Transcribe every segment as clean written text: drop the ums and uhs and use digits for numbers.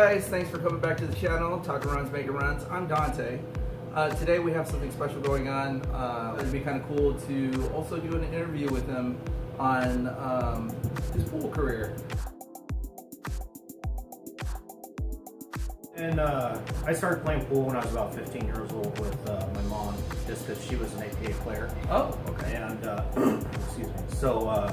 guys, thanks for coming back to the channel, Talking Runs, Making Runs. I'm Dante. Today we have something special going on. It'd be kind of cool to also do an interview with him on his pool career. And I started playing pool when I was about 15 years old with my mom, just because she was an APA player. Oh, okay. And, excuse me. So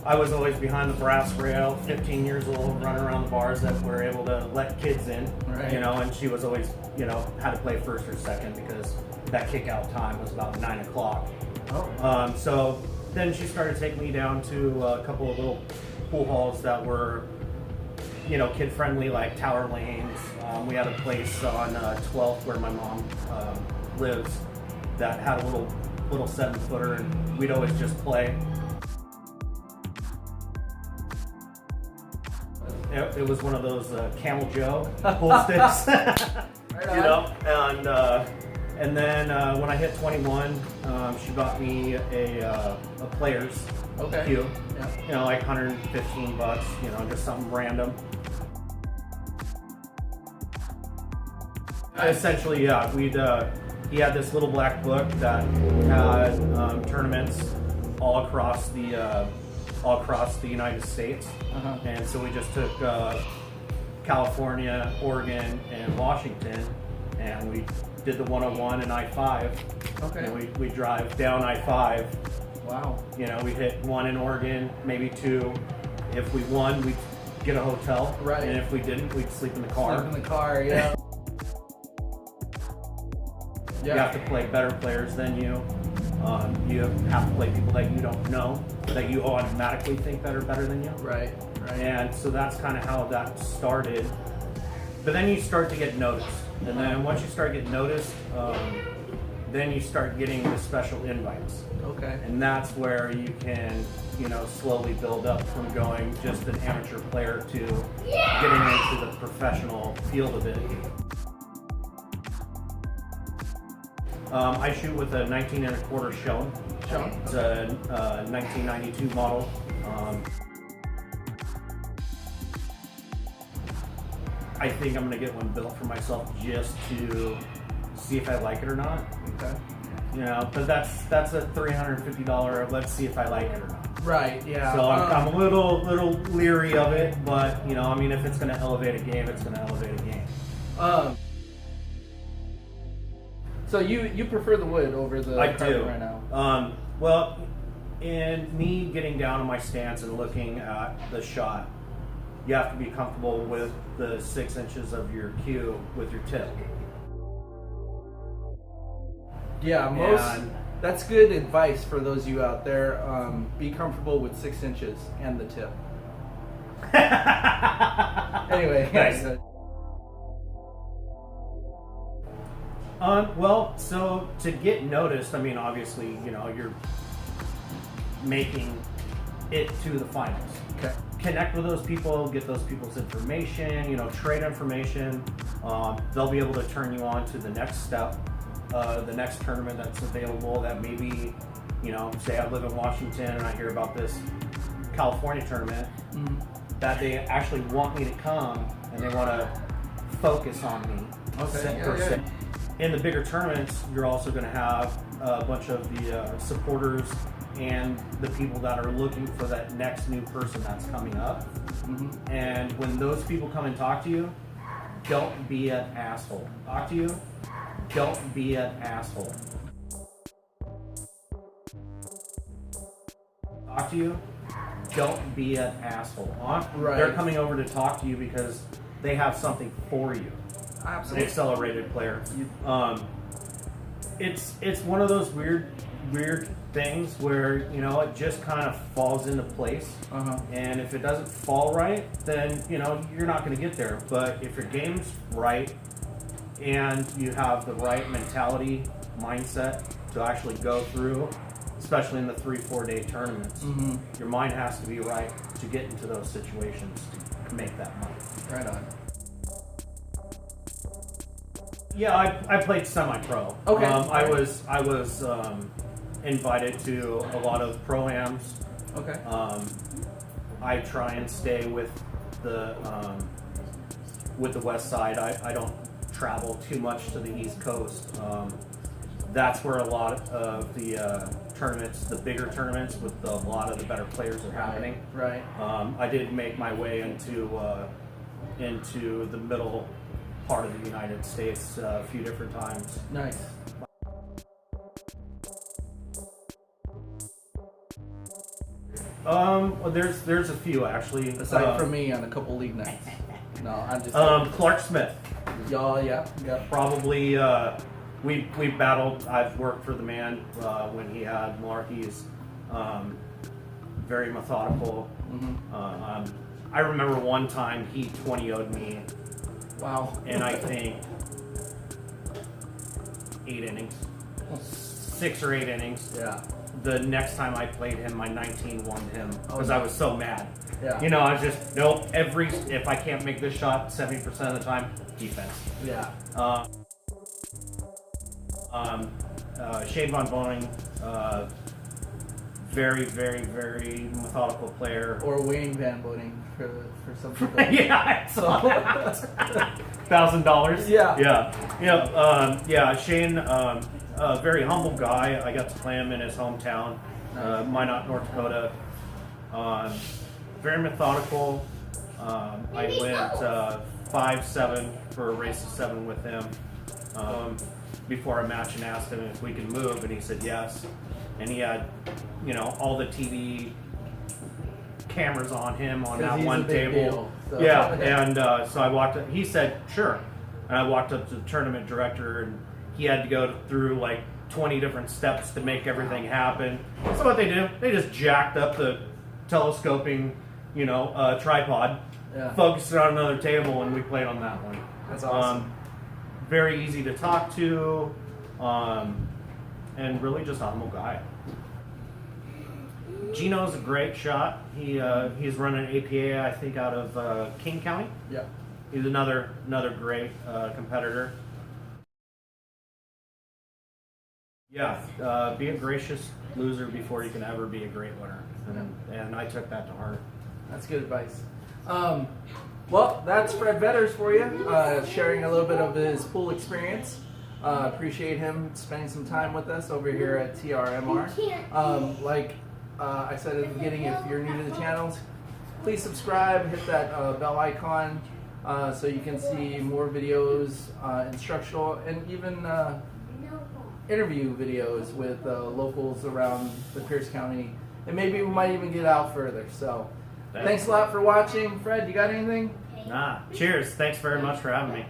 I was always behind the brass rail, 15 years old, running around the bars that were able to let kids in, Right. you know, and she was always, you know, had to play first or second because that kick out time was about 9 o'clock. Oh. So then she started taking me down to a couple of little pool halls that were, you know, kid friendly, like Tower Lanes. We had a place on 12th where my mom lives that had a little 7-footer, and we'd always just play. It was one of those Camel Joe pool sticks, Right you know. And then when I hit 21, she got me a player's Okay. cue. Yeah. You know, like $115, you know, just something random. Essentially, yeah, he had this little black book that had tournaments all across the United States. Uh-huh. And so we just took California, Oregon, and Washington, and we did the 101 and I-5. Okay. And we drive down I-5. Wow. You know, we hit one in Oregon, maybe two. If we won, we'd get a hotel. Right. And if we didn't, we'd sleep in the car. Sleep in the car, yeah. You have to play better players than you. You have to play people that you don't know, that you automatically think that are better than you. Right, right. And so that's kind of how that started. But then you start to get noticed. And then once you start getting noticed, then you start getting the special invites. Okay. And that's where you can, you know, slowly build up from going just an amateur player to getting into the professional field of it. I shoot with a 19 1/4 Shone. Shone. It's a 1992 model. I think I'm gonna get one built for myself just to see if I like it or not. Okay. You know, but that's a $350. Let's see if I like it or not. Right. Yeah. So I'm a little leery of it, but you know, I mean, if it's gonna elevate a game, it's gonna elevate a game. So you prefer the wood over the I carpet do. right now? Well, in me getting down on my stance and looking at the shot, you have to be comfortable with the 6 inches of your cue with your tip. Yeah, that's good advice for those of you out there. Be comfortable with 6 inches and the tip. Anyway, Nice. Well, so to get noticed, I mean, obviously, you know, you're making it to the finals. Okay. Connect with those people, get those people's information, you know, trade information. They'll be able to turn you on to the next step, the next tournament that's available that maybe, you know, say I live in Washington and I hear about this California tournament, that they actually want me to come and they want to focus on me. Okay. per Yeah, se. In the bigger tournaments, you're also going to have a bunch of the supporters and the people that are looking for that next new person that's coming up. And when those people come and talk to you, don't be an asshole. Talk to you, don't be an asshole. Talk to you, don't be an asshole. Right. They're coming over to talk to you because they have something for you. An Absolutely. accelerated player. It's one of those weird things where, you know, it just kind of falls into place. And if it doesn't fall right, then, you know, you're not going to get there. But if your game's right and you have the right mentality, mindset to actually go through, especially in the 3-4 day tournaments, your mind has to be right to get into those situations to make that money. Right on. Yeah, I played semi-pro. Okay. I was invited to a lot of pro-ams. Okay. I try and stay with the with the West Side. I don't travel too much to the East Coast. That's where a lot of the tournaments, the bigger tournaments with a lot of the better players are happening. Right. I did make my way into the middle part of the United States a few different times. Nice. There's a few actually. Aside from me on a couple league nights. No, I'm just. Clark Smith. Y'all, yeah. Probably. We battled. I've worked for the man when he had malarkeys. Very methodical. Mm-hmm. I remember one time he 20-0'd me. Wow. And I think 8 innings, 6 or 8 innings. Yeah. The next time I played him, I 19-1'd him because Oh, I was so mad. Yeah. You know, I was just nope. If I can't make this shot 70% of the time, defense. Yeah. Shane Von Boning, very, very, very methodical player. Or Wayne Van Boning for some people. Yeah, I saw that. $1,000. Yeah. Yeah. Shane, a very humble guy. I got to play him in his hometown, Minot, North Dakota. Very methodical. I went 5-7 for a race of 7 with him. Before a match and asked him if we could move, and he said yes. And he had, all the TV cameras on him on that one table. Deal, so. Yeah, and so I walked up, he said, sure. And I walked up to the tournament director, and he had to go through like 20 different steps to make everything happen. So what they do, they just jacked up the telescoping, tripod, focused it on another table, and we played on that one. That's awesome. Very easy to talk to, and really just a humble guy. Gino's a great shot. He's running APA, I think, out of King County. Yeah. He's another great competitor. Yeah, be a gracious loser before you can ever be a great winner, and I took that to heart. That's good advice. Well, that's Fred Vetters for you, sharing a little bit of his pool experience. Appreciate him spending some time with us over here at TRMR. Like I said at the beginning, if you're new to the channels, please subscribe, hit that bell icon so you can see more videos, instructional, and even interview videos with locals around the Pierce County. And maybe we might even get out further. So thanks a lot for watching. Fred, you got anything? Nah. Cheers. Thanks very much for having me.